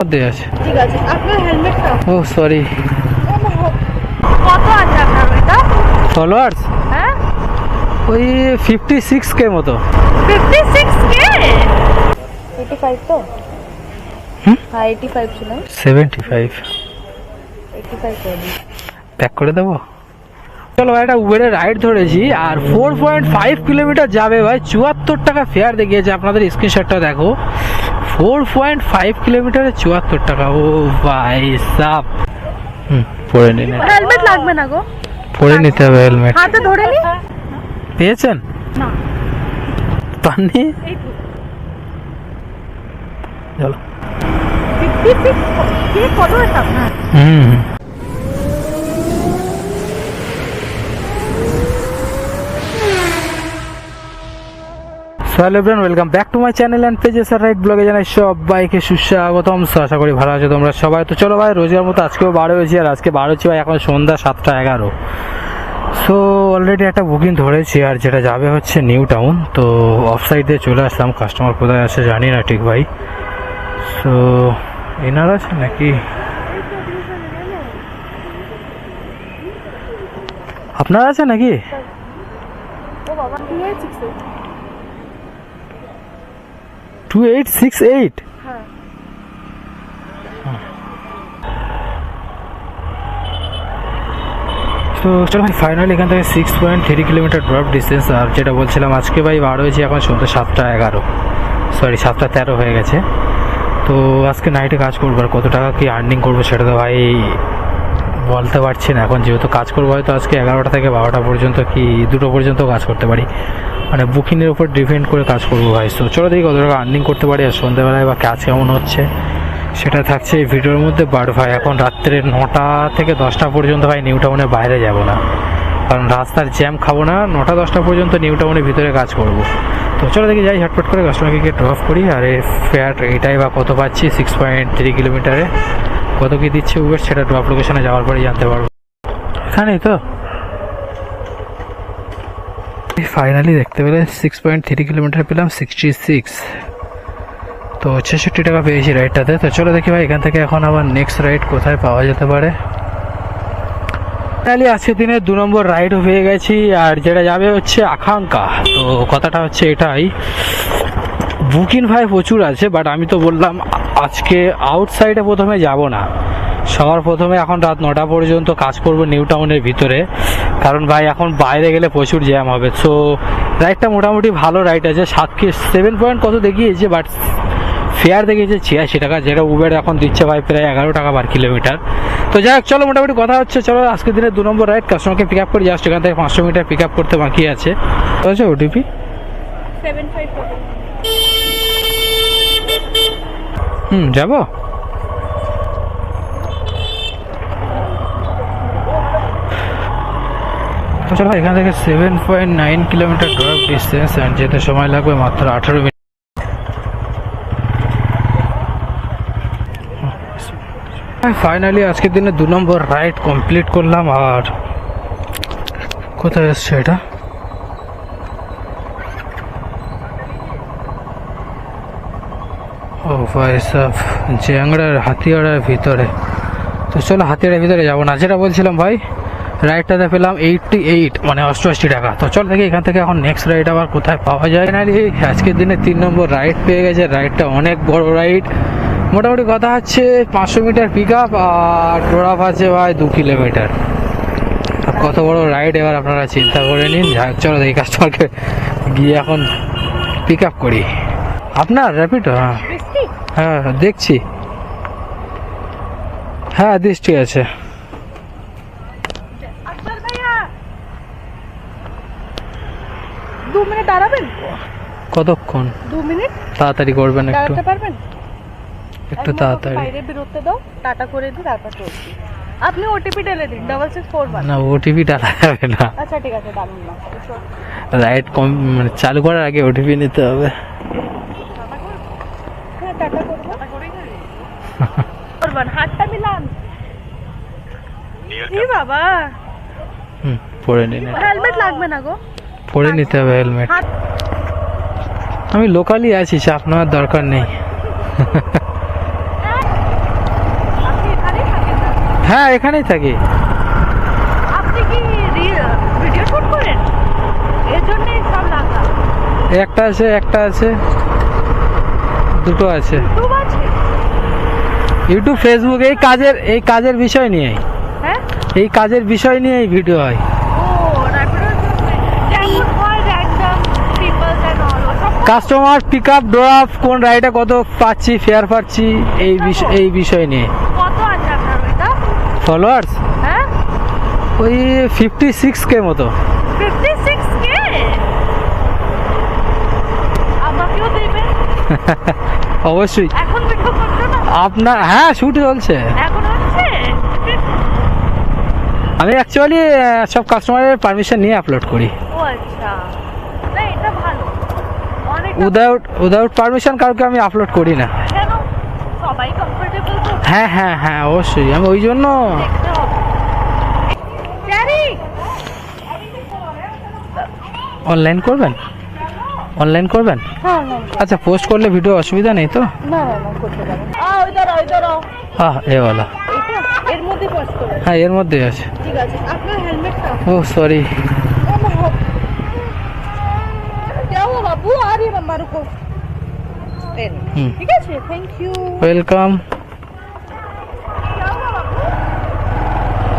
মধ্যে আছে। ঠিক আছে, আপনার হেলমেটটা ও সরি। কত আছে আপনার এটা ফলোয়ার্স? হ্যাঁ ওই 56K মতো। 56K 85 তো? হ্যাঁ 85 ছিল। 75 85 করে দিই। প্যাক করে দেবো। চলো ভাই, একটা উবেরের রাইড ধরেছি আর 4.5 কিলোমিটার যাবে ভাই। 74 টাকা ফেয়ার দেখিয়েছে, আপনাদের স্ক্রিনশটটা দেখো। 4.5 কিলোমিটারে 74 টাকা। ও ভাই সাব। পরে নিন। হেলমেট লাগবে না গো, পরে নিতে হবে হেলমেট। হাতে ধরে নি। পেয়েছেন? না পাননি? এই তো চলো। 56 কত এটা? Hello everyone, welcome back to my channel and pages আর রাইড ব্লগে জানাই সবাইকে সুস্বাগতম। আশা করি ভালো আছো তোমরা সবাই। তো চলো ভাই, রোজগার মতো আজকেও বার হয়েছি, আর আজকে বার হচ্ছি ভাই এখন সন্ধ্যা 7:11। সো অলরেডি একটা বুকিং ধরেছি, আর যেটা যাবে হচ্ছে নিউ টাউন। তো অফ সাইডে চলে আসলাম, কাস্টমার কোথায় আছে জানি না ঠিক ভাই। সো এনার আছে নাকি, আপনার আছে নাকি? ও বাবা 2868। হ্যাঁ তো চলো ভাই, ফাইনালি এখান থেকে 6.3 কিলোমিটার ড্রপ ডিস্টেন্স। আর যেটা বলছিলাম, আজকে ভাই বার হয়েছি এখন সন্ধ্যা 7:11, সরি 7:13 হয়ে গেছে। তো আজকে নাইটে কাজ করবো, আর কত টাকা কি আর্নিং করবো সেটা তো ভাই বলতে পারছি না এখন। যেহেতু কাজ করবো হয়তো আজকে 11টা থেকে 12টা পর্যন্ত, কি 2টো পর্যন্ত কাজ করতে পারি, মানে বুকিংয়ের উপর ডিপেন্ড করে কাজ করবো ভাই। তো চলো দেখি কত টাকা আর্নিং করতে পারি, আর সন্ধ্যেবেলায় বা কাজ কেমন হচ্ছে সেটা থাকছে এই ভিডিওর মধ্যে। বাট ভাই এখন রাত্রে 9টা থেকে 10টা পর্যন্ত ভাই নিউ টাউনের বাইরে যাব না, কারণ রাস্তার জ্যাম খাবো না। 9টা 10টা পর্যন্ত নিউ টাউনের ভিতরে কাজ করব। তো চলো দেখি যাই, ঝটপট করে কাস্টমারকে ড্রপ করি। আর এই ফেয়ার এটাই বা কত পাচ্ছি, 6.3 কিলোমিটারে কত কি দিচ্ছে উবের, সেটা ড্রপ লোকেশনে যাওয়ার পরেই জানতে পারবো। এখানেই তো ফাইনালি দেখতে পেলে 6.3 কিলোমিটার পেলাম 66, তো 66 টাকা পেয়েছি রাইডটাতে। তো চলো দেখি ভাই এখান থেকে এখন আবার নেক্সট রাইড কোথায় পাওয়া যেতে পারে। ফাইনালি আজকের দিনে 2 নম্বর রাইডও পেয়ে গেছি, আর যেটা যাবে হচ্ছে আকাঙ্ক্ষা। তো কথাটা হচ্ছে এটাই, বুকিং ভাই প্রচুর আছে, বাট আমি তো বললাম আজকে আউটসাইডে প্রথমে যাব না। সবার প্রথমে এখন রাত 9টা পর্যন্ত কাজ করব নিউ টাউনের ভিতরে, কারণ ভাই এখন বাইরে গেলে প্রচুর জ্যাম হবে। সো রাইডটা মোটামুটি ভালো রাইড আছে, 7 পয়েন্ট কত দেখিয়েছে, বাট ফেয়ার দেখিয়েছে 86 টাকা, যেটা উবের এখন দিচ্ছে ভাই প্রায় 11 টাকা পার কিলোমিটার। তো যাই হোক, চলো মোটামুটি কথা হচ্ছে। চলো আজকের দিনে 2 নম্বর রাইড, কাস্টমারকে পিক আপ করি। জাস্ট এখান থেকে 500 মিটার পিক আপ করতে বাকি আছে। আচ্ছা ওটিপি 75 যাবো। চলো এখান থেকে 7.9 কিলোমিটার ড্রপ ডিস্টেন্স, অ্যান্ড যেতে সময় লাগবে মাত্র 18 মিনিট। ফাইনালি আজকের দিনে 2 নম্বর রাইড কমপ্লিট করলাম। আর কোথায় এসছে এটা, ও ভাই সাহ, জ্যাংড়ার হাতিয়াড়ার ভিতরে। তো চলো হাতিয়াড়ার ভিতরে যাবো না, যেটা বলছিলাম ভাই রাইডটাতে পেলাম 88, মানে 88 টাকা। তো চল দেখি এখান থেকে এখন নেক্সট রাইড আবার কোথায় পাওয়া যায়। ফাইনালি আজকের দিনে 3 নম্বর রাইড পেয়ে গেছে। রাইডটা অনেক বড় রাইড, মোটামুটি কথা হচ্ছে 500 মিটার পিক আপ, আর ড্রপ আছে ভাই 2 কিলোমিটার। কত বড় রাইড এবার আপনারা চিন্তা করে নিন। চলো দেখি কাস্টমারকে গিয়ে এখন পিক আপ করি। আপনার র্যাপিড? হ্যাঁ দেখছি, হ্যাঁ দৃষ্টি আছে। আচ্ছা ভাইয়া 2 মিনিট দাঁড়াবেন? কতক্ষণ? 2 মিনিট তাড়াতাড়ি করবেন একটু, দাঁড়াতে পারবেন? একটু তাড়াতাড়ি। বাইরে বেরোতে দাও, টাটা করে দিই, তারপর চলছি। আপনি ওটিপি ঢেলে দিন 6641। না ওটিপি ডালা যাবে না, আচ্ছা ঠিক আছে, দাঁড়ান না। রাইড মানে চালু করার আগে ওটিপি নিতে হবে। হ্যাঁ টাটা করবো, করবেন হাতটা মিলান। এই বাবা পরে নিন, হেলমেট লাগবে না গো, পরে নিতে হবে হেলমেট। আমি লোকালি আছি, চাপ নেওয়ার দরকার নেই। হ্যাঁ এখানেই থাকি। আপনি কি ভিডিও শুট করেন? এর জন্যই সব লাগা। একটা আছে দুটো আছে। ইউটিউব আছে? ইউটিউব ফেসবুক এই কাজের বিষয় নিয়ে, হ্যাঁ, এই কাজের বিষয় নিয়ে এই ভিডিও হয়। ও র্যাপিডোর জন্য যেমন হয় র্যান্ডম পিপলস এন্ড অল সব। কাস্টমার পিক আপ ড্রপ, কোন রাইডে কত পাচ্ছি, ফেয়ার পাচ্ছি, এই বিষয় নিয়ে। কত আছে আপনার ওইটা ফলোয়ার্স হ্যাঁ? ওই 56K মতো। 56K? আমাকেও দেবেন অবশ্যই। এখন ভিডিও করছো না? আপনার হ্যাঁ শুট চলছে। এখন হচ্ছে? আমি অ্যাকচুয়ালি সব কাস্টমারের পারমিশন নিয়ে আপলোড করি। ও আচ্ছা, না এটা ভালো। অনেক উইদাউট পারমিশন কাউকে আমি আপলোড করি না। কেন? সবাই কমফোর্টেবল তো হ্যাঁ অবশ্যই, আমি ওই জন্য। দেখতে হবে। ড্যাডি অনলাইন করবেন? হ্যাঁ না আচ্ছা, পোস্ট করলে ভিডিও অসুবিধা নেই তো? না করতে পারেন। ওই ধরো হ্যাঁ এওয়ালা। এটা এর মধ্যে পোস্ট করে। হ্যাঁ এর মধ্যে আছে। ঠিক আছে, আপনার হেলমেটটা ও সরি। क्या हुआ बाबू? आ रही है मम्मा, रुको। হুম, ठीक है, थैंक यू। ওয়েলকাম।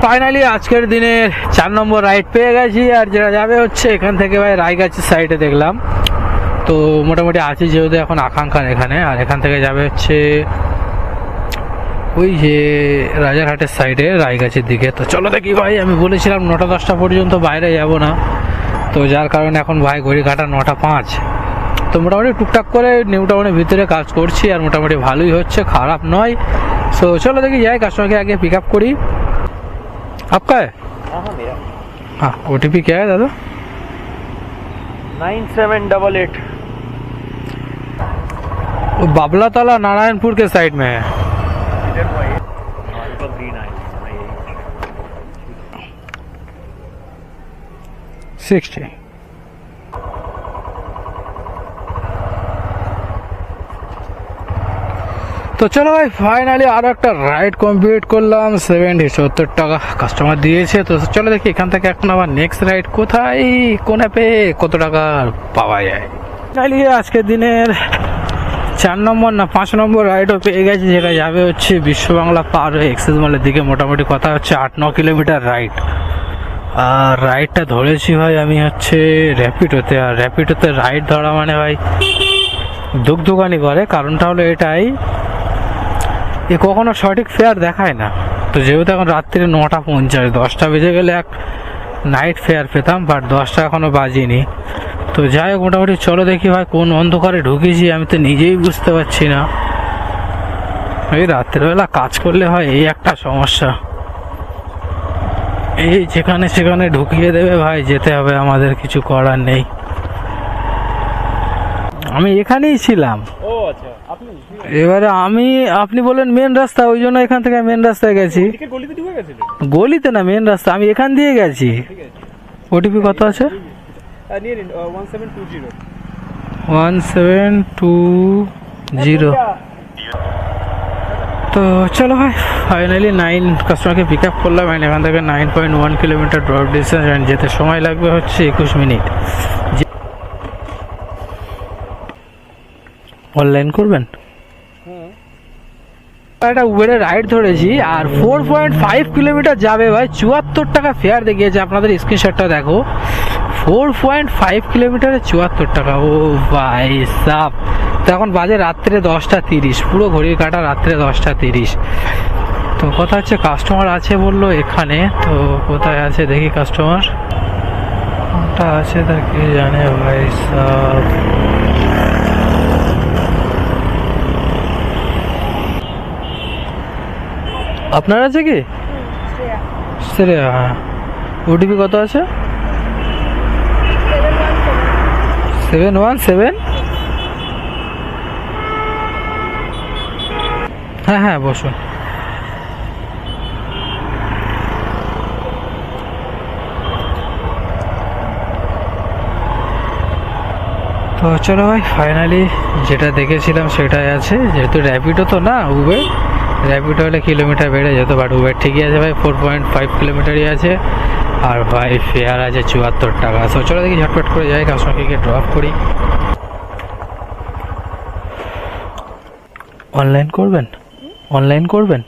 ফাইনালি আজকের দিনের 4 নম্বর রাইড পেয়ে গেছি, আর যেটা যাবে হচ্ছে এখান থেকে ভাই রায়গাছির সাইডে দেখলাম তো মোটামুটি আছি যেহেতু এখন আকাঙ্ক্ষার এখানে, আর এখান থেকে যাবে হচ্ছে ওই যে রাজারহাটের সাইডে রায়গাছির দিকে। তো চলো দেখি ভাই, আমি বলেছিলাম 9টা-10টা পর্যন্ত বাইরে যাব না, তো যার কারণে এখন ভাই ঘড়ি কাটা 9টা 5। তো মোটামুটি টুকটাক করে নিউ টাউনের ভিতরে কাজ করছি, আর মোটামুটি ভালোই হচ্ছে, খারাপ নয়। সো চলো দেখি যাই, কাস্টমারকে আগে पिक अप करी। आपका है? हाँ मेरा हाँ, OTP क्या है दादा? 9788। वो बाबला ताला नारायणपुर के साइड में है। इधर को आइए। हाँ ऊपर ग्रीन आए मैं यही 60। তো চলো ভাই, ফাইনালি আরো একটা রাইড কমপ্লিট করলাম। 70 টাকা কাস্টমার দিয়েছে। তো চলো দেখি এখান থেকে এখন আবার নেক্সট রাইড কোথায়, কোন অ্যাপে কত টাকা পাওয়া যায়। ফাইনালি আজকের দিনের 4 নম্বর না 5 নম্বর রাইডও পেয়ে গেছি, যেটা যাবে হচ্ছে বিশ্ব বাংলা পার হয়ে এক্সেস মলের দিকে। মোটামুটি কথা হচ্ছে 8-9 কিলোমিটার রাইড। আর রাইডটা ধরেছি ভাই আমি হচ্ছে র্যাপিডোতে। আর র্যাপিডোতে রাইড ধরা মানে ভাই দুগদুগানি করে। কারণটা হলো এটাই, এ কখনো সঠিক ফেয়ার দেখায় না। তো যেহেতু এখন রাত্রি 9টা 50, 10টা বেজে গেলে এক নাইট ফেয়ার পেতাম, বাট 10টা এখনো বাজিনি। তো যাই হোক, মোটামুটি চলো দেখি ভাই কোন অন্ধকারে ঢুকেছি আমি তো নিজেই বুঝতে পারছি না। এই রাত্রেবেলা কাজ করলে হয় এই একটা সমস্যা, এই যেখানে সেখানে ঢুকিয়ে দেবে ভাই, যেতে হবে আমাদের, কিছু করার নেই। আমি এখানেই ছিলাম। ও আচ্ছা আপনি এবারে আপনি বলেন মেন রাস্তা, ওই জন্য এখান থেকে মেন রাস্তায় গেছি। এদিকে গলিতে ঢুকে গেছিলেন? গলিতে না, মেন রাস্তা, আমি এখান দিয়ে গেছি। ঠিক আছে, ওটিপি কত আছে? নিয়ে নিন 1720। 1720। তো চলো ভাই, ফাইনালি 9 কাস্টমারকে পিক আপ করলাম। অ্যান্ড এখান থেকে 9.1 কিলোমিটার ড্রপ ডিস্টেন্স, অ্যান্ড যেতে সময় লাগবে হচ্ছে 21 মিনিট। অনলাইন করবেন? একটা উবেরের রাইড ধরেছি, আর 4.5 কিলোমিটার যাবে ভাই, 74 টাকা ফেয়ার দেখিয়েছে। আপনাদের স্ক্রিনশটটা দেখো, 4.5 কিলোমিটারে 74 টাকা। ও ভাই সাপ। তো এখন বাজে রাত্রে 10টা 30, পুরো ঘড়ির কাটা রাত্রে 10টা 30। তো কথা হচ্ছে কাস্টমার আছে বললো এখানে, তো কোথায় আছে দেখি কাস্টমার, কোনটা আছে তা কে জানে ভাই সাপ। আপনার আছে কি? শ্রেয়া। হ্যাঁ, ওটিপি কত আছে? 717। হ্যাঁ বসুন। তো চলো ভাই, ফাইনালি যেটা দেখেছিলাম সেটাই আছে। যেহেতু র্যাপিডো তো না, উবের, র্যাপিডো হলে কিলোমিটার বেড়ে যেত, বাট উবের ঠিকই আছে ভাই, 4.5 কিলোমিটারই আছে। আর ভাই ফেয়ার আছে 74 টাকা। সো চলো দেখি ঝটপট করে যাই, কাস্টমারকে ড্রপ করি। অনলাইন করবেন? অনলাইন করবেন?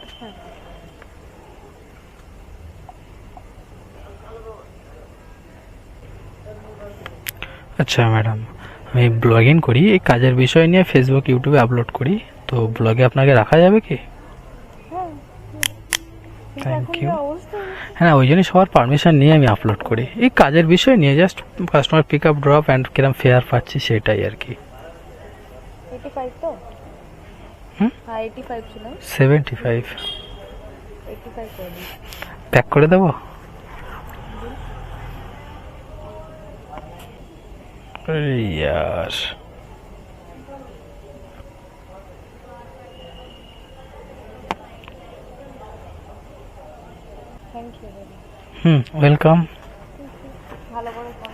আচ্ছা ম্যাডাম, আমি ব্লগিং করি, এই কাজের বিষয় নিয়ে ফেসবুক ইউটিউবে আপলোড করি, তো ব্লগে আপনাকে রাখা যাবে কি? Thank you. হ্যাঁ, ওই জন্যই সবার পারমিশন নিয়ে আমি আপলোড করি, এই কাজের বিষয় নিয়ে, just customer pick up drop and কিরম ফেয়ার পাচ্ছি সেটাই আর কি। 85 তো? হুম? হ্যাঁ 85 ছিল। 75 85 করে দিন। প্যাক করে দেবো? अरे यार, থ্যাংক ইউ। ওয়েলকাম। ভালো করে কর।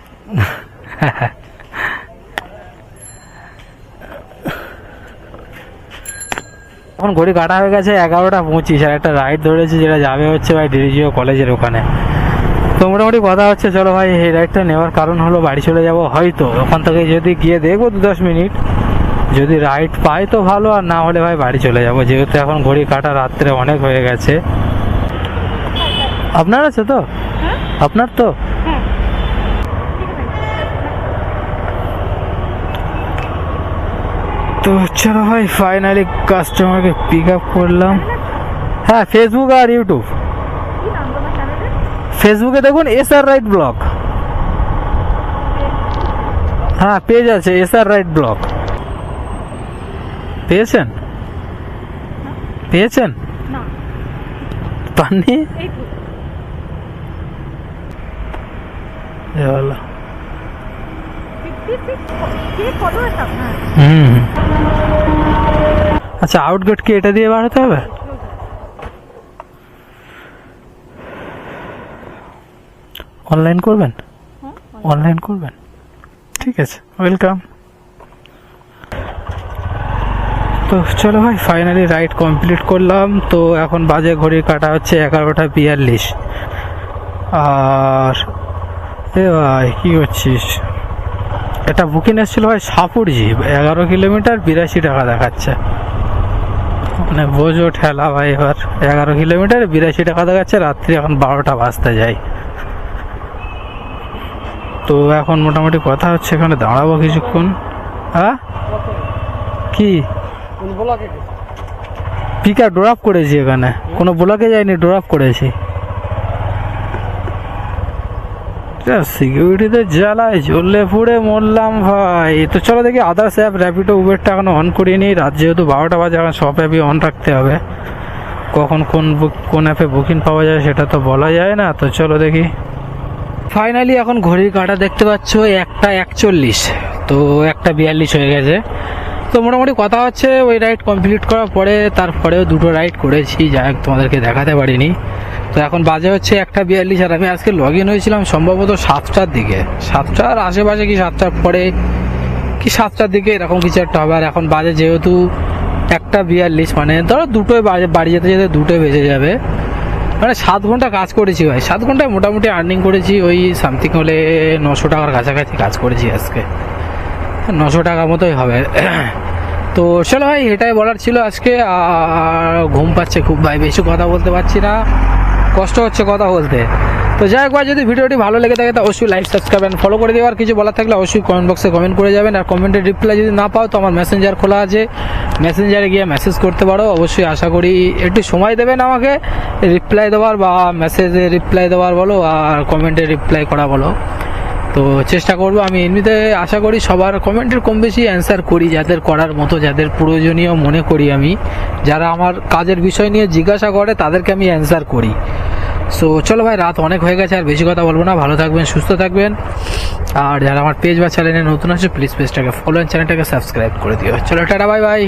এখন ঘড়ি কাটা হয়ে গেছে 11:25, আর একটা রাইড ধরেছি যেটা যাবে হচ্ছে ভাই ডিরিজিও কলেজের ওখানে। তো মোটামুটি কথা হচ্ছে, চলো ভাই এই রাইডটা নেওয়ার কারণ হলো বাড়ি চলে যাব হয়তো, ওখান থেকে যদি গিয়ে দেখবো 2-10 মিনিট, যদি রাইড পাই তো ভালো, আর না হলে ভাই বাড়ি চলে যাব, যেহেতু এখন ঘড়ি কাটা রাত্রে অনেক হয়ে গেছে। আপনার আছে তো? আপনার তো? তো চলো ভাই ফাইনালি কাস্টমারকে পিক আপ করলাম। হ্যাঁ, ফেসবুক আর ইউটিউব। কি নাম তোমার চ্যানেলের? ফেসবুকে দেখুন এসআর রাইট ব্লগ। হ্যাঁ পেজ আছে এসআর রাইট ব্লগ। পেয়েছেন? পেয়েছেন? না, পাননি? এই তো। এ হলো। 56 কে ফলোয়ার্স আপনার? হুম। আচ্ছা, আউটগেট কি এটা দিয়ে বাড়াতে হবে? অনলাইন করবেন? অনলাইন করবেন? ঠিক আছে, ওয়েলকাম। তো চলো ভাই ফাইনালি রাইড কমপ্লিট করলাম। তো এখন বাজে ঘড়ি কাটা হচ্ছে 11:42। আর এ ভাই কি করছিস? এটা বুকিং এসেছিল ভাই সাপুরজি, 11 কিলোমিটার 82 টাকা দেখাচ্ছে, মানে বোঝো ঠেলা ভাই। এবার 11 কিলোমিটার 82 টাকা দেখাচ্ছে, রাত্রি এখন 12টা বাজতে যায়। তো এখন মোটামুটি কথা হচ্ছে এখানে দাঁড়াবো কিছুক্ষণ। হ্যাঁ কি পিক আপ ড্রপ করেছি, এখানে কোনো ব্লকে যাইনি, ড্রপ করেছি। সিকিউরিটিতে জ্বালায় জ্বললে পুড়ে মরলাম ভাই। তো চলো দেখি আদার্স অ্যাপ র্যাপিডো উবেরটা এখনো অন করিনি, রাত যেহেতু 12টা বাজে, এখন সব অ্যাপই অন রাখতে হবে, কখন কোন অ্যাপে বুকিং পাওয়া যায় সেটা তো বলা যায় না। তো চলো দেখি। ফাইনালি এখন ঘড়ির কাঁটা দেখতে পাচ্ছ 1:41, তো 1:42 হয়ে গেছে। তো মোটামুটি কথা হচ্ছে ওই রাইড কমপ্লিট করার পরে, তারপরেও দুটো রাইড করেছি, যাই হোক তোমাদেরকে দেখাতে পারিনি। তো এখন বাজে হচ্ছে 1:42, আর আমি আজকে লগ ইন হয়েছিলাম সম্ভবত 7টার দিকে, 7টার আশেপাশে কি 7টার পরে কি 7টার দিকে এরকম কিছু একটা হবে। আর এখন বাজে যেহেতু 1:42, মানে ধরো দুটোই বাড়ি যেতে যেতে 2টো বেজে যাবে, মানে 7 ঘন্টা কাজ করেছি ভাই। 7 ঘন্টায় মোটামুটি আর্নিং করেছি ওই সামথিং হলে 900 টাকার কাছাকাছি কাজ করেছি আজকে, 900 টাকার মতোই হবে। তো চলো ভাই এটাই বলার ছিল আজকে। আর ঘুম পাচ্ছে খুব ভাই, বেশি কথা বলতে পারছি না, কষ্ট হচ্ছে কথা বলতে। তো যাই হোক ভাই, যদি ভিডিওটি ভালো লেগে থাকে তো অবশ্যই লাইক সাবস্ক্রাইব এন্ড ফলো করে দেওয়ার কিছু বলার থাকলে অবশ্যই কমেন্ট বক্সে কমেন্ট করে যাবেন। আর কমেন্টের রিপ্লাই যদি না পাও তো আমার মেসেঞ্জার খোলা আছে, মেসেঞ্জারে গিয়ে মেসেজ করতে পারো। অবশ্যই আশা করি একটু সময় দেবেন আমাকে রিপ্লাই দেওয়ার, বা মেসেজে রিপ্লাই দেওয়ার বলো আর কমেন্টে রিপ্লাই করা বলো। তো চেষ্টা করবো আমি, এমনিতে আশা করি সবার কমেন্টের কম বেশি অ্যান্সার করি, যাদের করার মতো, যাদের প্রয়োজনীয় মনে করি আমি, যারা আমার কাজের বিষয় নিয়ে জিজ্ঞাসা করে তাদেরকে আমি অ্যান্সার করি। সো চলো ভাই, রাত অনেক হয়ে গেছে, আর বেশি কথা বলবো না। ভালো থাকবেন, সুস্থ থাকবেন, আর যারা আমার পেজ বা চ্যানেলে নতুন আছে প্লিজ পেজটাকে ফলো অ্যান্ড চ্যানেলটাকে সাবস্ক্রাইব করে দিও। চলো টাটা, বাই বাই।